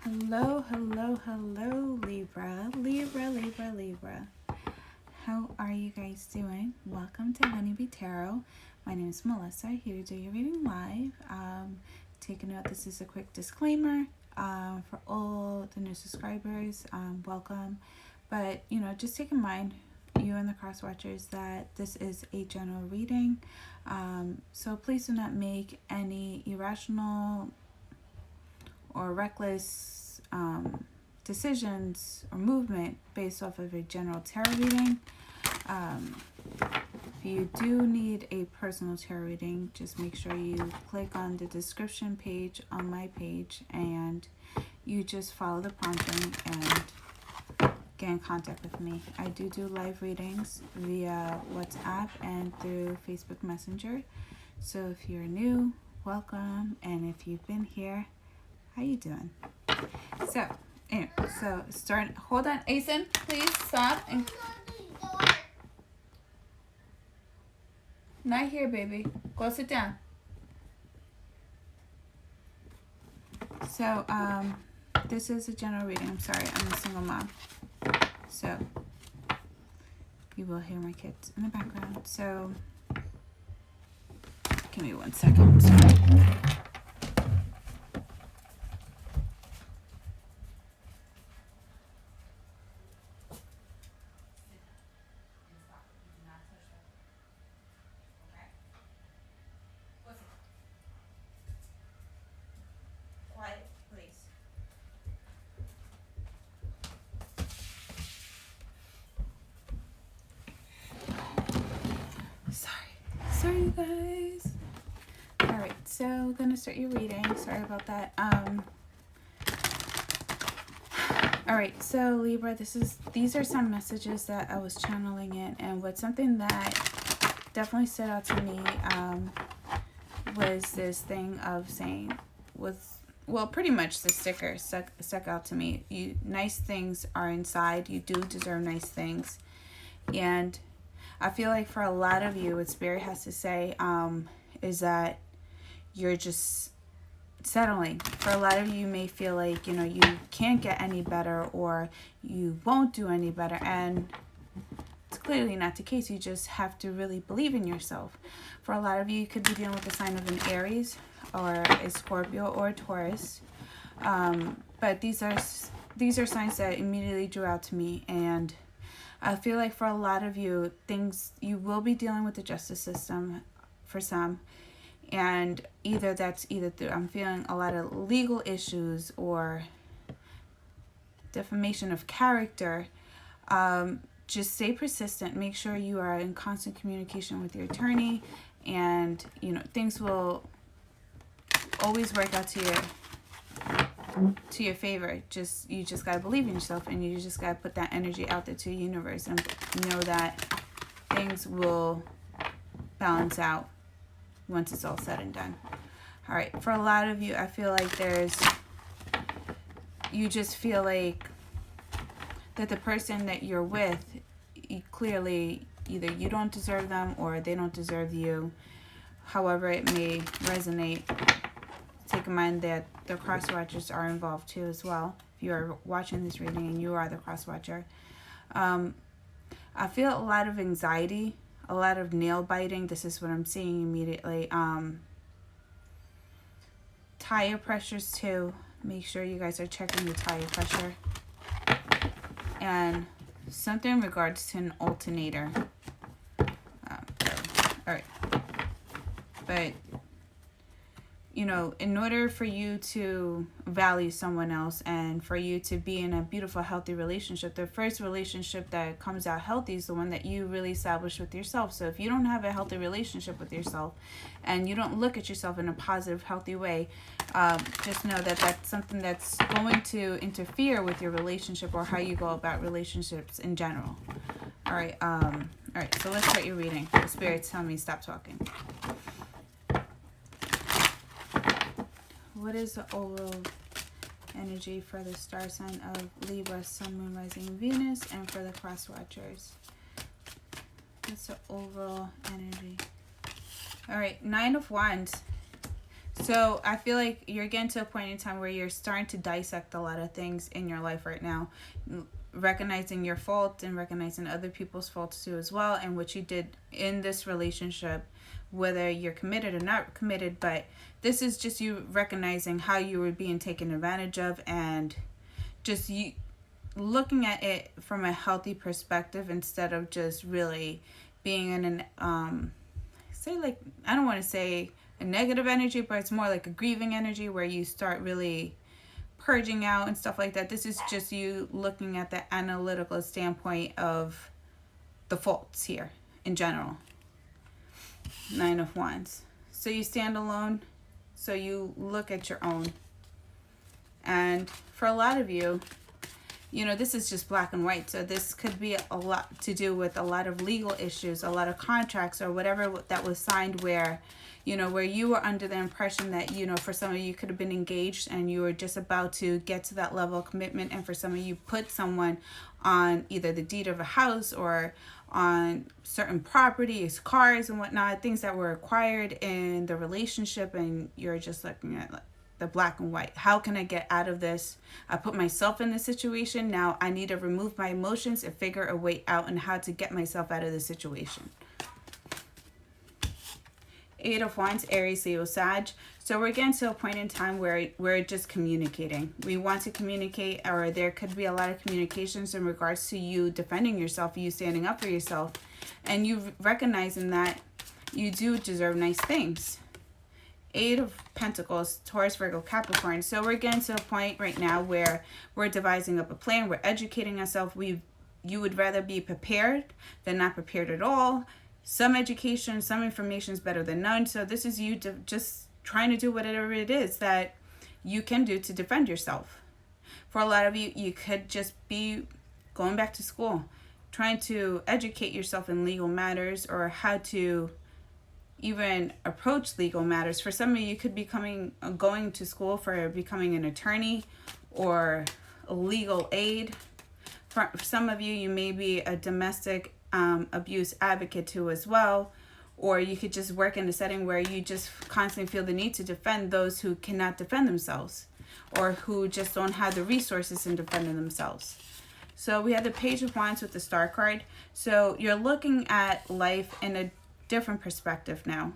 Hello, hello, hello, Libra. Libra. How are you guys doing? Welcome to Honeybee Tarot. My name is Melissa, here to do your reading live. Take a note, this is a quick disclaimer for all the new subscribers. Welcome. But, just take in mind, you and the cross watchers, that this is a general reading. So please do not make any irrational or reckless decisions or movement based off of a general tarot reading. If you do need a personal tarot reading, just make sure you click on the description page on my page and you just follow the prompting and get in contact with me. I do live readings via WhatsApp and through Facebook Messenger. So if you're new, welcome, and if you've been here, how you doing? So, anyway, hold on, Asen, please stop. And not here, baby. Go sit down. So, this is a general reading. I'm sorry, I'm a single mom. So, you will hear my kids in the background. So, give me 1 second. I'm sorry. Sorry, you guys. Alright, so we're going to start your reading. Sorry about that. Alright, so Libra, these are some messages that I was channeling in, and something that definitely stood out to me was this thing of saying, pretty much the sticker stuck out to me. Nice things are inside. You do deserve nice things. And I feel like for a lot of you, what Spirit has to say is that you're just settling. For a lot of you may feel like, you can't get any better or you won't do any better. And it's clearly not the case. You just have to really believe in yourself. For a lot of you, you could be dealing with the sign of an Aries or a Scorpio or a Taurus. But these are signs that immediately drew out to me. And I feel like for a lot of you, you will be dealing with the justice system for some. And either through, I'm feeling a lot of legal issues or defamation of character. Just stay persistent. Make sure you are in constant communication with your attorney. And, things will always work out to your favor. You just gotta believe in yourself, and you just gotta put that energy out there to the universe and know that things will balance out once it's all said and done. All right, for a lot of you, I feel like you just feel like that the person that you're with, clearly either you don't deserve them or they don't deserve you. However it may resonate, take in mind that the cross watchers are involved too as well. If you are watching this reading and you are the cross watcher, I feel a lot of anxiety, a lot of nail biting. This is what I'm seeing immediately. Tire pressures too. Make sure you guys are checking the tire pressure. And something in regards to an alternator. All right. But, in order for you to value someone else and for you to be in a beautiful, healthy relationship, the first relationship that comes out healthy is the one that you really establish with yourself. So if you don't have a healthy relationship with yourself and you don't look at yourself in a positive, healthy way, just know that that's something that's going to interfere with your relationship or how you go about relationships in general. All right, so let's start your reading. The Spirit's telling me stop talking. What is the overall energy for the star sign of Libra, Sun, Moon, Rising, Venus, and for the cross watchers? What's the overall energy? All right, 9 of Wands. So I feel like you're getting to a point in time where you're starting to dissect a lot of things in your life right now, recognizing your fault and recognizing other people's faults too as well, and what you did in this relationship, whether you're committed or not committed. But this is just you recognizing how you were being taken advantage of, and just you looking at it from a healthy perspective instead of just really being in an say, like, I don't want to say a negative energy, but it's more like a grieving energy where you start really purging out and stuff like that. This is just you looking at the analytical standpoint of the faults here in general. Nine of Wands. So you stand alone, so you look at your own. And for a lot of you, this is just black and white. So this could be a lot to do with a lot of legal issues, a lot of contracts or whatever that was signed where, where you were under the impression that, for some of you could have been engaged and you were just about to get to that level of commitment. And for some of you put someone on either the deed of a house or on certain properties, cars and whatnot, things that were acquired in the relationship, and you're just looking at the black and white. How can I get out of this? I put myself in this situation. Now I need to remove my emotions and figure a way out and how to get myself out of the situation. Eight of Wands, Aries, Leo, Sag. So we're getting to a point in time where we're just communicating. We want to communicate, or there could be a lot of communications in regards to you defending yourself, you standing up for yourself, and you recognizing that you do deserve nice things. Eight of Pentacles, Taurus, Virgo, Capricorn. So we're getting to a point right now where we're devising up a plan. We're educating ourselves. You would rather be prepared than not prepared at all. Some education, some information is better than none. So this is you just trying to do whatever it is that you can do to defend yourself. For a lot of you, you could just be going back to school, trying to educate yourself in legal matters or how to even approach legal matters. For some of you, could be going to school for becoming an attorney or a legal aid. For some of you, you may be a domestic abuse advocate too as well, or you could just work in a setting where you just constantly feel the need to defend those who cannot defend themselves or who just don't have the resources in defending themselves. So we have the Page of Wands with the Star card. So you're looking at life in a different perspective now.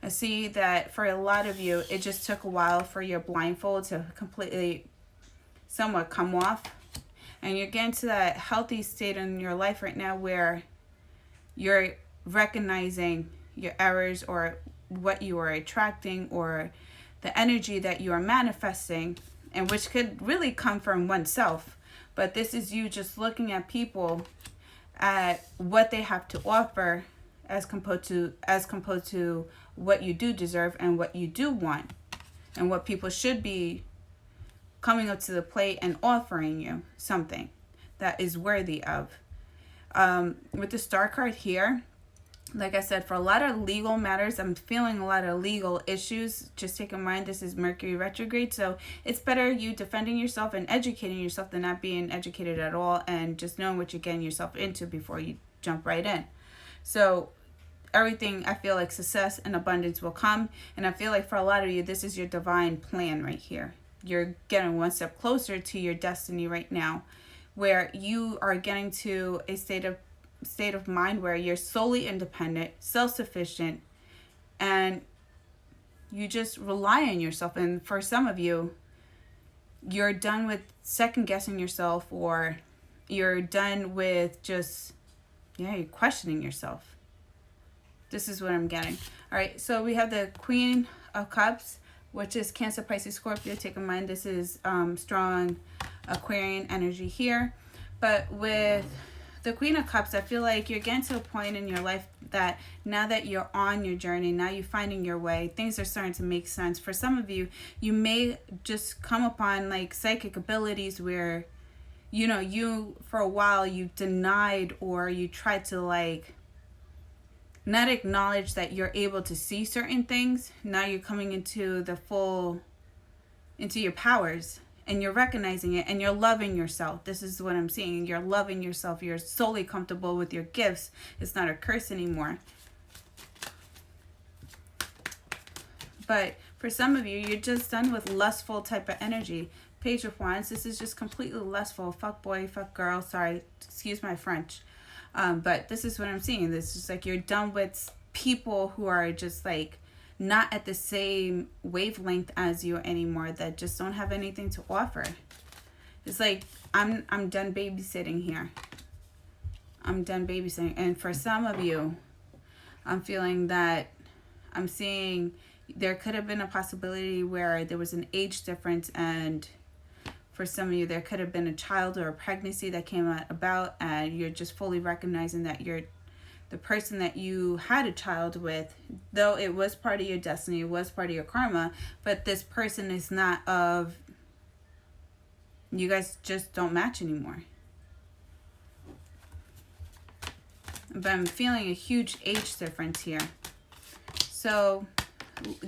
I see that for a lot of you, it just took a while for your blindfold to completely somewhat come off, and you're getting to that healthy state in your life right now where you're recognizing your errors or what you are attracting or the energy that you are manifesting, and which could really come from oneself. But this is you just looking at people at what they have to offer as composed to what you do deserve and what you do want, and what people should be coming up to the plate and offering you something that is worthy of. With the Star card here, like I said, for a lot of legal matters, I'm feeling a lot of legal issues. Just take in mind, this is Mercury retrograde, so it's better you defending yourself and educating yourself than not being educated at all and just knowing what you're getting yourself into before you jump right in. So everything, I feel like success and abundance will come. And I feel like for a lot of you, this is your divine plan right here. You're getting one step closer to your destiny right now, where you are getting to a state of mind where you're solely independent, self-sufficient, and you just rely on yourself. And for some of you, you're done with second guessing yourself, or you're done with just, you're questioning yourself. This is what I'm getting. All right, so we have the Queen of Cups, which is Cancer, Pisces, Scorpio. Take in mind, this is strong Aquarian energy here. But with the Queen of Cups, I feel like you're getting to a point in your life that now that you're on your journey, now you're finding your way, things are starting to make sense. For some of you, you may just come upon like psychic abilities where, you for a while you denied or you tried to like not acknowledge that you're able to see certain things. Now you're coming into your powers, and you're recognizing it, and you're loving yourself. This is what I'm seeing. You're loving yourself. You're solely comfortable with your gifts. It's not a curse anymore. But For some of you, you're just done with lustful type of energy. Page of Wands, this is just completely lustful. Fuck boy, fuck girl. Sorry, excuse my French. But this is what I'm seeing. This is like you're done with people who are just like not at the same wavelength as you anymore, that just don't have anything to offer. It's like I'm done babysitting here. I'm done babysitting. And for some of you, I'm feeling that I'm seeing there could have been a possibility where there was an age difference, and for some of you there could have been a child or a pregnancy that came about, and you're just fully recognizing that you're the person that you had a child with, though it was part of your destiny, it was part of your karma, but this person is not of, you guys just don't match anymore. But I'm feeling a huge age difference here. So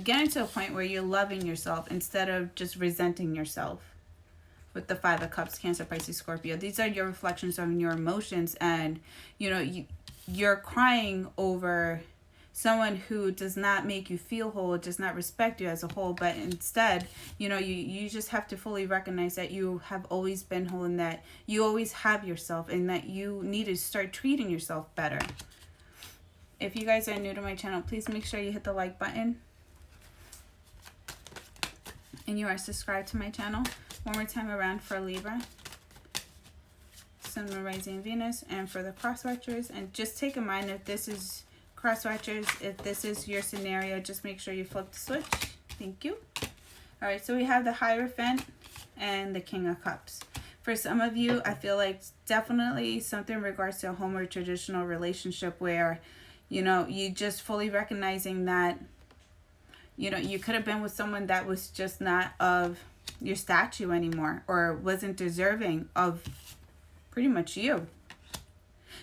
getting to a point where you're loving yourself instead of just resenting yourself. With the Five of Cups, Cancer, Pisces, Scorpio. These are your reflections on your emotions, and you know, you're crying over someone who does not make you feel whole, does not respect you as a whole, but instead, you know, you just have to fully recognize that you have always been whole, and that you always have yourself, and that you need to start treating yourself better. If you guys are new to my channel, please make sure you hit the like button and you are subscribed to my channel. One more time around for Libra, Sun, Moon, Rising, Venus, and for the cross watchers. And just take in mind, if this is cross watchers, if this is your scenario, just make sure you flip the switch. Thank you. All right, so we have the Hierophant and the King of Cups. For some of you, I feel like definitely something in regards to a home or traditional relationship where, you know, you just fully recognizing that, you know, you could have been with someone that was just not of your statue anymore, or wasn't deserving of pretty much you.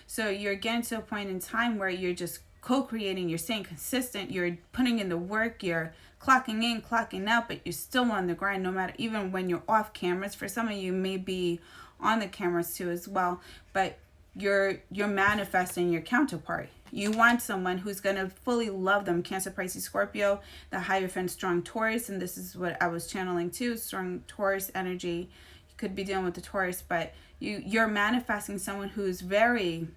So you're getting to a point in time where you're just co-creating, you're staying consistent, you're putting in the work, you're clocking in, clocking out, but you're still on the grind, no matter, even when you're off cameras. For some of you may be on the cameras too as well, but you're manifesting your counterpart. You want someone who's going to fully love them. Cancer, Pisces, Scorpio, the Hierophant, strong Taurus, and this is what I was channeling too, strong Taurus energy. You could be dealing with the Taurus, but you're manifesting someone who's very,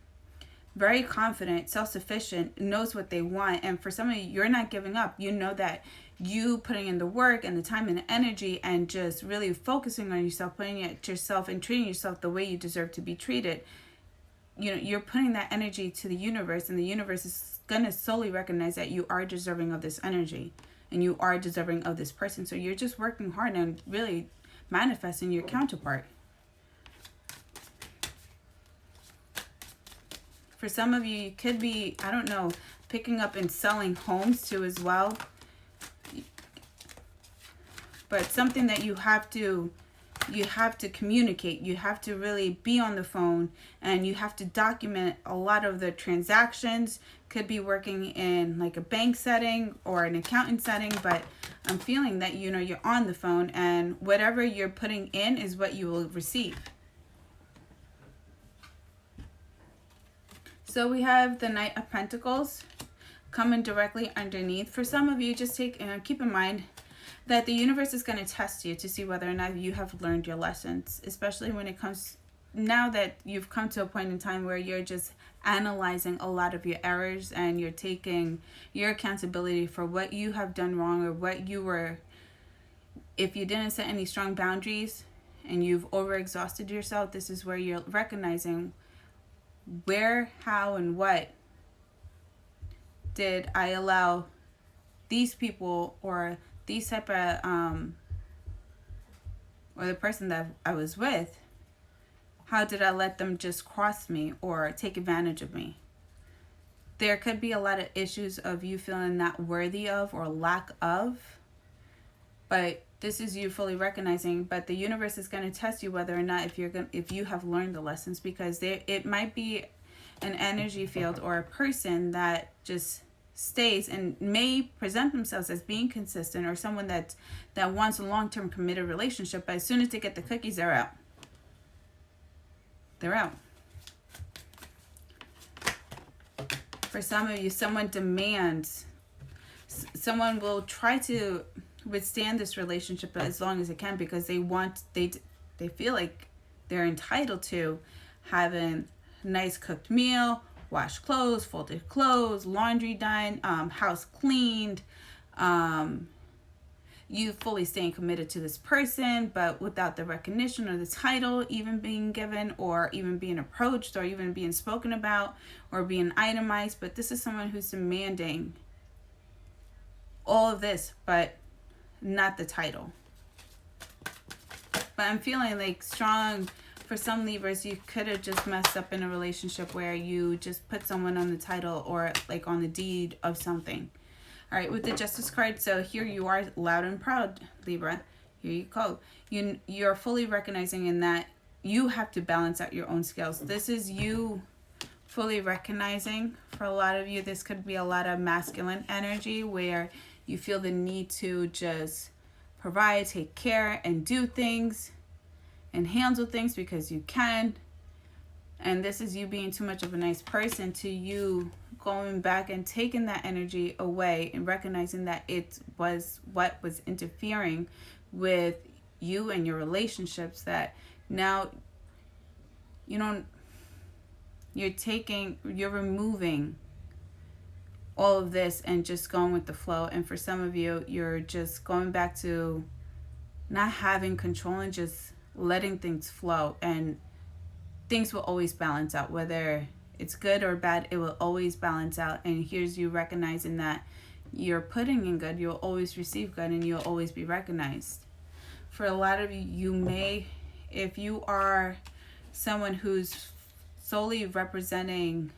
very confident, self-sufficient, knows what they want. And for some of you, you're not giving up. You know that you putting in the work and the time and the energy and just really focusing on yourself, putting it yourself and treating yourself the way you deserve to be treated. You know, you're putting that energy to the universe, and the universe is going to solely recognize that you are deserving of this energy and you are deserving of this person. So you're just working hard and really manifesting your counterpart. For some of you, you could be, I don't know, picking up and selling homes too as well. But something that you have to communicate. You have to really be on the phone, and you have to document a lot of the transactions. Could be working in like a bank setting or an accountant setting, but I'm feeling that, you know, you're on the phone, and whatever you're putting in is what you will receive. So we have the Knight of Pentacles coming directly underneath. For some of you, just keep in mind that the universe is going to test you to see whether or not you have learned your lessons, especially when it comes, now that you've come to a point in time where you're just analyzing a lot of your errors and you're taking your accountability for what you have done wrong, or what you were, if you didn't set any strong boundaries and you've overexhausted yourself, this is where you're recognizing where, how, and what did I allow these people or these type of, or the person that I was with, how did I let them just cross me or take advantage of me? There could be a lot of issues of you feeling not worthy of or lack of, but this is you fully recognizing. But the universe is going to test you whether or not if you have learned the lessons, because it might be an energy field or a person that just stays and may present themselves as being consistent, or someone that wants a long-term committed relationship, but as soon as they get the cookies, they're out. They're out. For some of you, someone demands, someone will try to withstand this relationship as long as it can, because they feel like they're entitled to having nice cooked meal, washed clothes, folded clothes, laundry done, house cleaned, you fully staying committed to this person, but without the recognition or the title even being given, or even being approached, or even being spoken about, or being itemized. But this is someone who's demanding all of this, but not the title. But I'm feeling like strong, for some Libras, you could have just messed up in a relationship where you just put someone on the title, or like on the deed of something. All right, with the Justice card, so here you are, loud and proud, Libra. Here you go. You're fully recognizing in that you have to balance out your own scales. This is you fully recognizing. For a lot of you, this could be a lot of masculine energy where you feel the need to just provide, take care, and do things and handle things because you can. And this is you being too much of a nice person, to you going back and taking that energy away and recognizing that it was what was interfering with you and your relationships, that now you're removing all of this and just going with the flow. And for some of you, you're just going back to not having control and just letting things flow, and things will always balance out. Whether it's good or bad, it will always balance out. And here's you recognizing that you're putting in good, you'll always receive good, and you'll always be recognized. For a lot of you, you may, if you are someone who's solely representing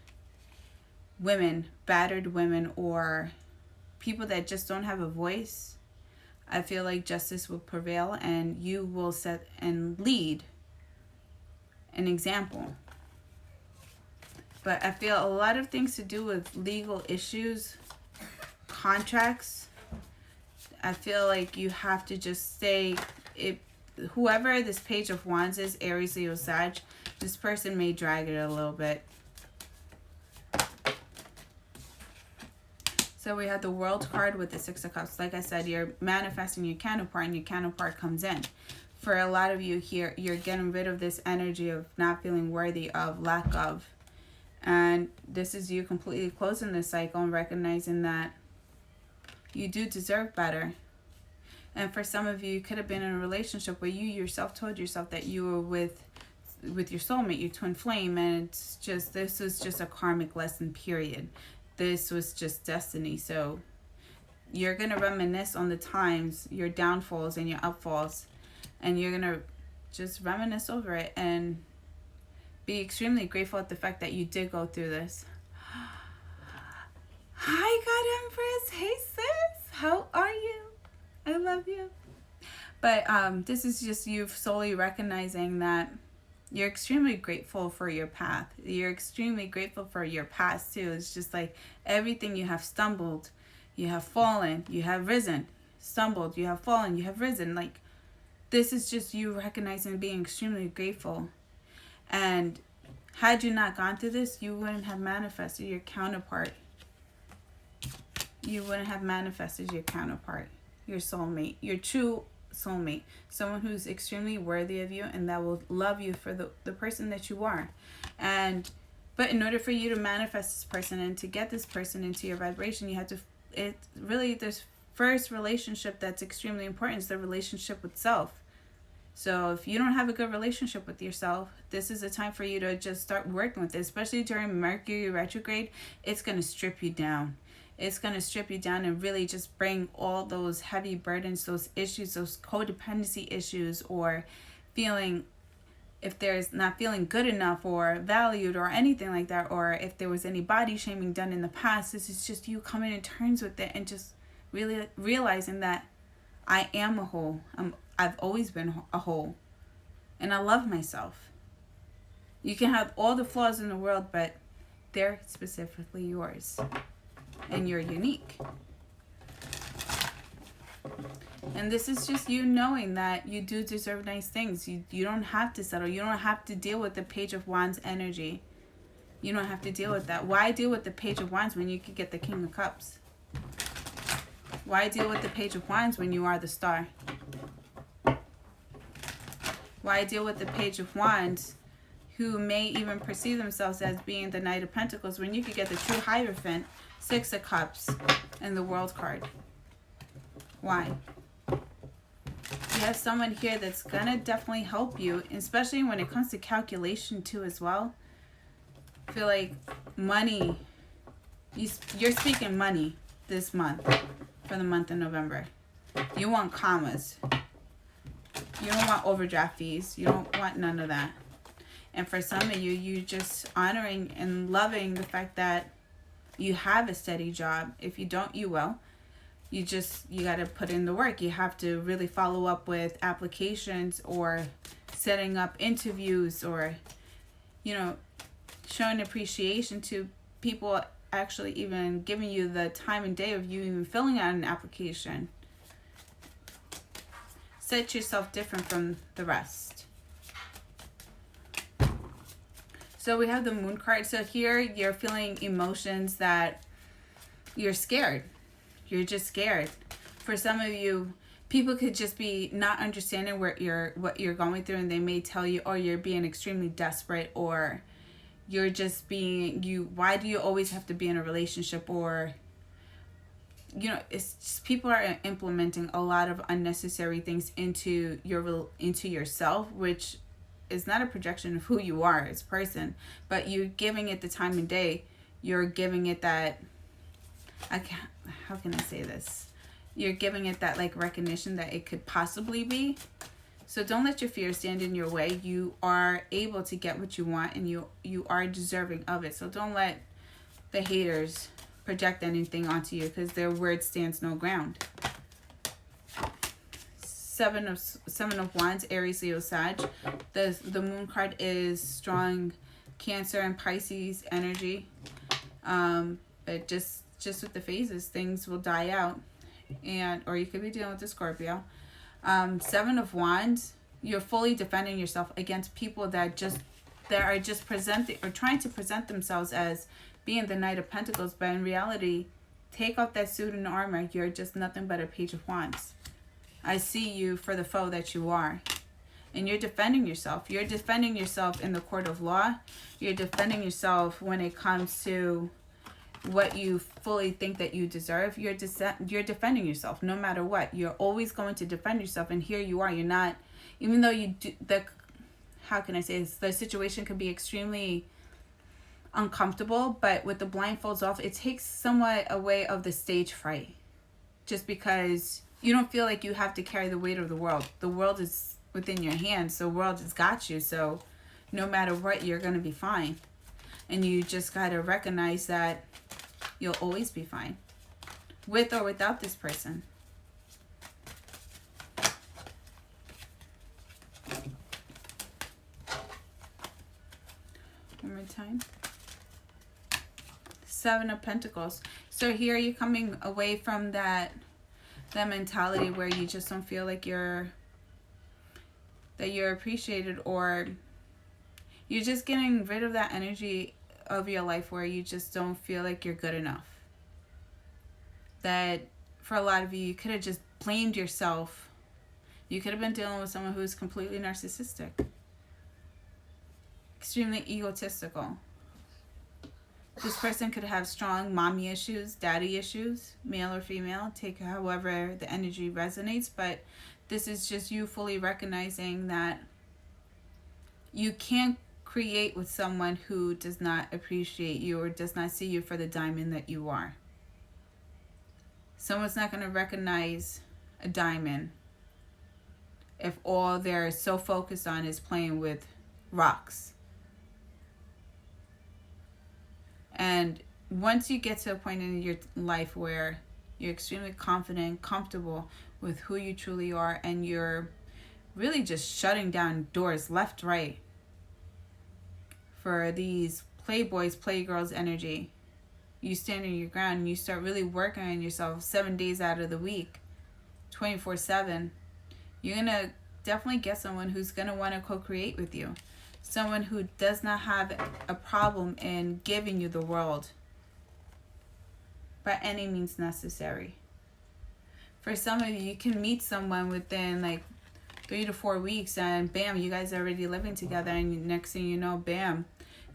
women, battered women, or people that just don't have a voice, I feel like justice will prevail, and you will set and lead an example. But I feel a lot of things to do with legal issues, contracts. I feel like you have to just stay, whoever this Page of Wands is, Aries, Leo, Sag, this person may drag it a little bit. So we have the World card with the Six of Cups. Like I said, you're manifesting your counterpart, and your counterpart comes in. For a lot of you here, you're getting rid of this energy of not feeling worthy of, lack of. And this is you completely closing this cycle and recognizing that you do deserve better. And for some of you, you could have been in a relationship where you yourself told yourself that you were with your soulmate, your twin flame, and it's just, this was just a karmic lesson, period. This was just destiny. So you're going to reminisce on the times, your downfalls and your upfalls, and you're going to just reminisce over it and be extremely grateful at the fact that you did go through this. Hi, God Empress. Hey, sis. How are you? I love you. But this is just you solely recognizing that you're extremely grateful for your path. You're extremely grateful for your past, too. It's just like everything you have stumbled, you have fallen, you have risen. Stumbled, you have fallen, you have risen. Like, this is just you recognizing and being extremely grateful. And had you not gone through this, you wouldn't have manifested your counterpart. You wouldn't have manifested your counterpart, your soulmate, your true soulmate, someone who's extremely worthy of you and that will love you for the person that you are. But in order for you to manifest this person and to get this person into your vibration, you have to, this first relationship that's extremely important is the relationship with self. So if you don't have a good relationship with yourself, this is a time for you to just start working with it, especially during Mercury retrograde. It's going to strip you down. It's going to strip you down and really just bring all those heavy burdens, those issues, those codependency issues, or feeling, if there's not feeling good enough or valued or anything like that, or if there was any body shaming done in the past. This is just you coming to terms with it and just really realizing that I am a whole. I've always been a whole, and I love myself. You can have all the flaws in the world, but they're specifically yours, and you're unique. And this is just you knowing that you do deserve nice things. You don't have to settle. You don't have to deal with the Page of Wands energy. You don't have to deal with that. Why deal with the Page of Wands when you could get the King of Cups? Why deal with the Page of Wands when you are the Star? Why deal with the Page of Wands, who may even perceive themselves as being the Knight of Pentacles, when you could get the true Hierophant, Six of Cups, and the World card? Why? You have someone here that's going to definitely help you, especially when it comes to calculation too as well. I feel like money, you're speaking money this month, for the month of November. You want commas. You don't want overdraft fees. You don't want none of that. And for some of you, you just honoring and loving the fact that you have a steady job. If you don't, you will. You got to put in the work. You have to really follow up with applications or setting up interviews or, you know, showing appreciation to people actually even giving you the time and day of you even filling out an application. Set yourself different from the rest. So we have the Moon card. So here you're feeling emotions that you're scared. You're just scared. For some of you, people could just be not understanding what you're going through, and they may tell you, oh, you're being extremely desperate, or you're just being why do you always have to be in a relationship? Or, you know, it's just people are implementing a lot of unnecessary things into yourself, which is not a projection of who you are as a person, but you're giving it the time and day. You're giving it that, how can I say this? You're giving it that like recognition that it could possibly be. So don't let your fear stand in your way. You are able to get what you want, and you are deserving of it. So don't let the haters project anything onto you, because their word stands no ground. Seven of Wands, Aries, Leo, Sag. The Moon card is strong Cancer and Pisces energy. But just with the phases, things will die out, or you could be dealing with the Scorpio. Seven of Wands, you're fully defending yourself against people that are just presenting or trying to present themselves as being the Knight of Pentacles, but in reality, take off that suit and armor. You're just nothing but a Page of Wands. I see you for the foe that you are. And you're defending yourself. You're defending yourself in the court of law. You're defending yourself when it comes to what you fully think that you deserve. You're defending yourself no matter what. You're always going to defend yourself. And here you are. You're not, even though you do, how can I say this? The situation could be extremely uncomfortable, but with the blindfolds off, it takes somewhat away of the stage fright. Just because you don't feel like you have to carry the weight of the world. The world is within your hands. The world has got you. So no matter what, you're going to be fine. And you just got to recognize that you'll always be fine. With or without this person. One more time. Seven of Pentacles. So here you're coming away from that mentality where you just don't feel like you're appreciated, or you're just getting rid of that energy of your life where you just don't feel like you're good enough. That for a lot of you, you could have just blamed yourself. You could have been dealing with someone who's completely narcissistic, extremely egotistical. This person could have strong mommy issues, daddy issues, male or female. Take however the energy resonates. But this is just you fully recognizing that you can't create with someone who does not appreciate you or does not see you for the diamond that you are. Someone's not going to recognize a diamond if all they're so focused on is playing with rocks. And once you get to a point in your life where you're extremely confident, comfortable with who you truly are, and you're really just shutting down doors left, right, for these playboys, playgirls energy, you stand in your ground and you start really working on yourself 7 days out of the week, 24/7, you're going to definitely get someone who's going to want to co-create with you. Someone who does not have a problem in giving you the world by any means necessary. For some of you, you can meet someone within like 3 to 4 weeks, and bam, you guys are already living together, and next thing you know, bam,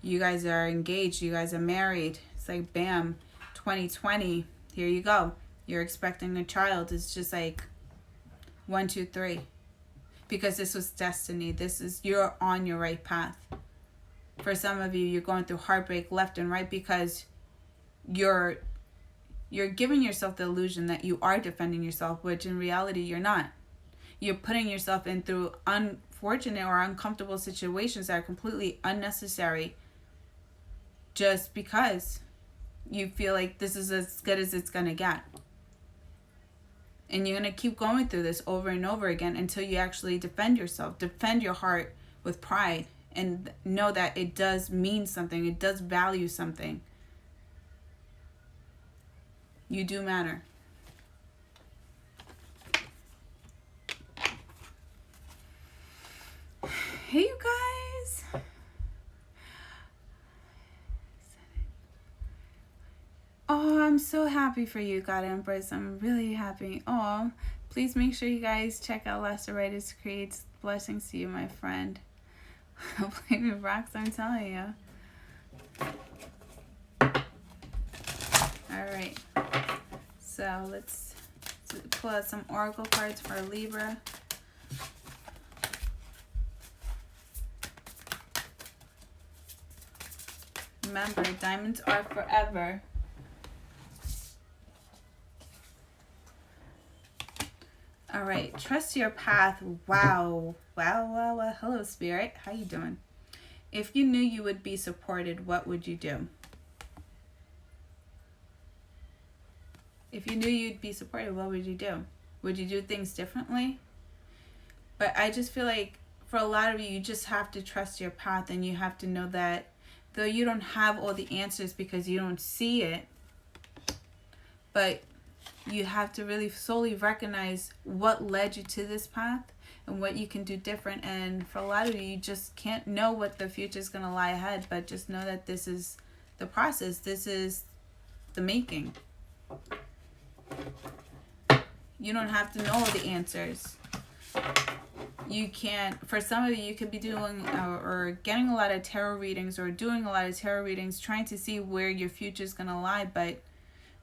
you guys are engaged, you guys are married. It's like bam, 2020, here you go. You're expecting a child. It's just like 1, 2, 3. Because this was destiny. You're on your right path. For some of you, you're going through heartbreak left and right because you're giving yourself the illusion that you are defending yourself, which in reality you're not. You're putting yourself in through unfortunate or uncomfortable situations that are completely unnecessary just because you feel like this is as good as it's going to get. And you're going to keep going through this over and over again until you actually defend yourself, defend your heart with pride, and know that it does mean something, it does value something. You do matter. Hey, you guys. Oh, I'm so happy for you, God Empress. I'm really happy. Oh, please make sure you guys check out Laceratus Creates. Blessings to you, my friend. Baby rocks, I'm telling you. Alright. So let's pull out some oracle cards for Libra. Remember, diamonds are forever. All right, trust your path. Wow. Wow. Hello, Spirit. How you doing? If you knew you would be supported, what would you do? If you knew you'd be supported, what would you do? Would you do things differently? But I just feel like for a lot of you, you just have to trust your path, and you have to know that though you don't have all the answers because you don't see it, but you have to really solely recognize what led you to this path and what you can do different. And for a lot of you, you just can't know what the future is going to lie ahead, but just know that this is the process. This is the making. You don't have to know all the answers. You can't, for some of you, you could be doing or getting a lot of tarot readings or doing a lot of tarot readings, trying to see where your future is going to lie. But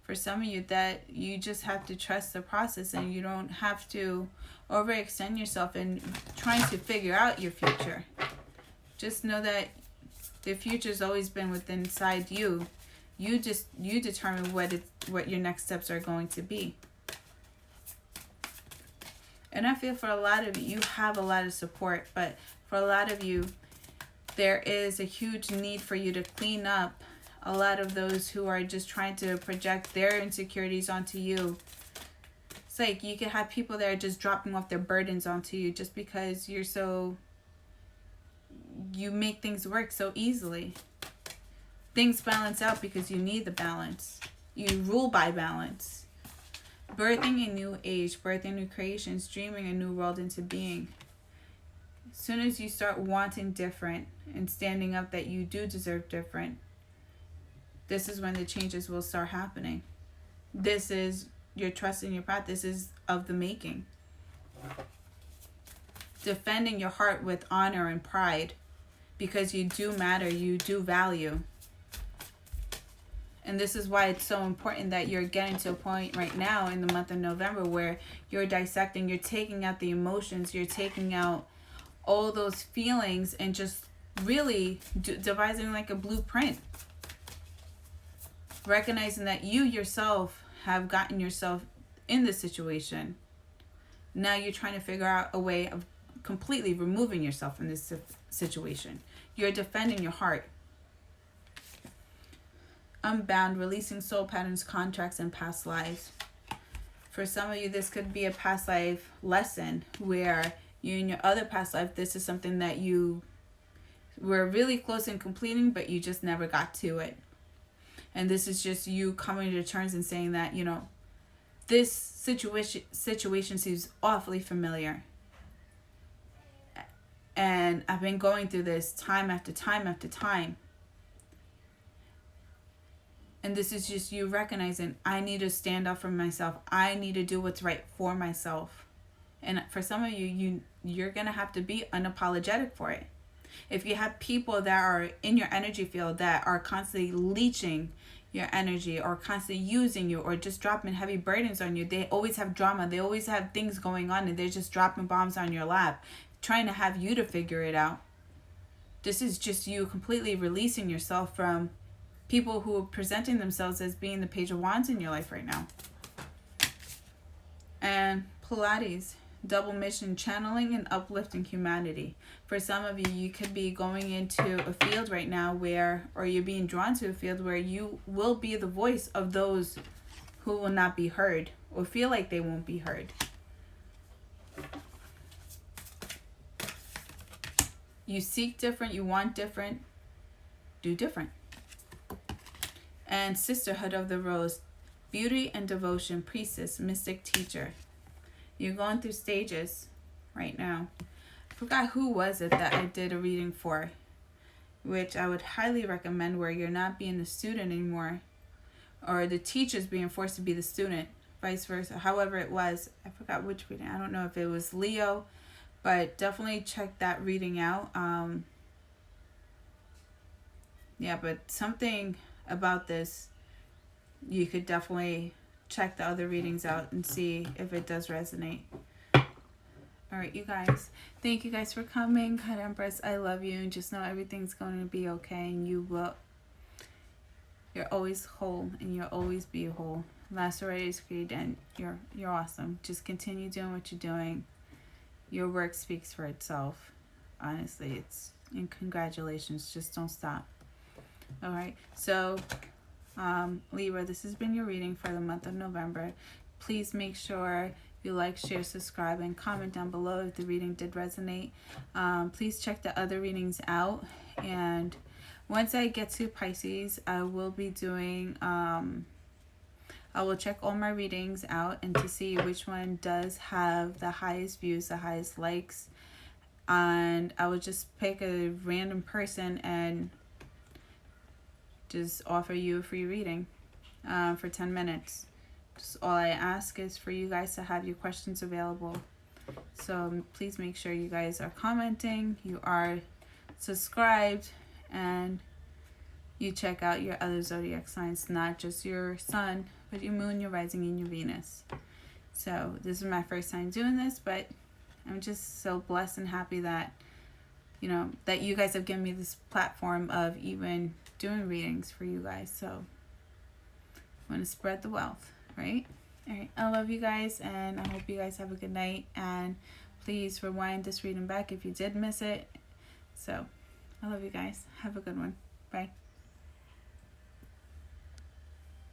for some of you, that you just have to trust the process, and you don't have to overextend yourself in trying to figure out your future. Just know that the future's always been within inside you. You determine what your next steps are going to be. And I feel for a lot of you, you have a lot of support, but for a lot of you, there is a huge need for you to clean up a lot of those who are just trying to project their insecurities onto you. It's like you could have people that are just dropping off their burdens onto you just because you make things work so easily. Things balance out because you need the balance. You rule by balance. Birthing a new age, birthing new creations, dreaming a new world into being. As soon as you start wanting different and standing up that you do deserve different, this is when the changes will start happening. This is your trust in your path. This is of the making. Defending your heart with honor and pride, because you do matter, you do value. And this is why it's so important that you're getting to a point right now in the month of November where you're dissecting, you're taking out the emotions, you're taking out all those feelings, and just really devising like a blueprint. Recognizing that you yourself have gotten yourself in this situation. Now you're trying to figure out a way of completely removing yourself from this situation. You're defending your heart. Unbound, releasing soul patterns, contracts, and past lives. For some of you, this could be a past life lesson where you in your other past life, this is something that you were really close in completing, but you just never got to it. And this is just you coming to terms and saying that, this situation seems awfully familiar. And I've been going through this time after time after time. And this is just you recognizing, I need to stand up for myself. I need to do what's right for myself. And for some of you're going to have to be unapologetic for it. If you have people that are in your energy field that are constantly leeching your energy or constantly using you or just dropping heavy burdens on you, they always have drama. They always have things going on and they're just dropping bombs on your lap, trying to have you to figure it out. This is just you completely releasing yourself from people who are presenting themselves as being the Page of Wands in your life right now. And Pilates, double mission, channeling and uplifting humanity. For some of you, you could be going into a field right now where, or you're being drawn to a field where you will be the voice of those who will not be heard or feel like they won't be heard. You seek different, you want different, do different. And Sisterhood of the Rose, beauty and devotion, priestess, mystic, teacher. You're going through stages right now. I forgot who was it that I did a reading for, which I would highly recommend, where you're not being the student anymore, or the teacher's being forced to be the student, vice versa. However it was, I forgot which reading. I don't know if it was Leo, but definitely check that reading out. Yeah, but something about this, you could definitely check the other readings out and see if it does resonate. All right, you guys. Thank you guys for coming. God Empress, I love you. And just know everything's going to be okay. And you will. You're always whole. And you'll always be whole. Last already is created. And you're awesome. Just continue doing what you're doing. Your work speaks for itself. Honestly, and congratulations. Just don't stop. All right. So, Libra, this has been your reading for the month of November. Please make sure you like, share, subscribe, and comment down below if the reading did resonate. Please check the other readings out. And once I get to Pisces, I will be doing, I will check all my readings out and to see which one does have the highest views, the highest likes. And I will just pick a random person and just offer you a free reading for 10 minutes. Just all I ask is for you guys to have your questions available. So please make sure you guys are commenting, you are subscribed, and you check out your other zodiac signs, not just your sun, but your moon, your rising, and your Venus. So this is my first time doing this, but I'm just so blessed and happy that, you know, that you guys have given me this platform of even doing readings for you guys. So I want to spread the wealth, right? All right, I love you guys, and I hope you guys have a good night. And please rewind this reading back if you did miss it. So I love you guys. Have a good one. Bye.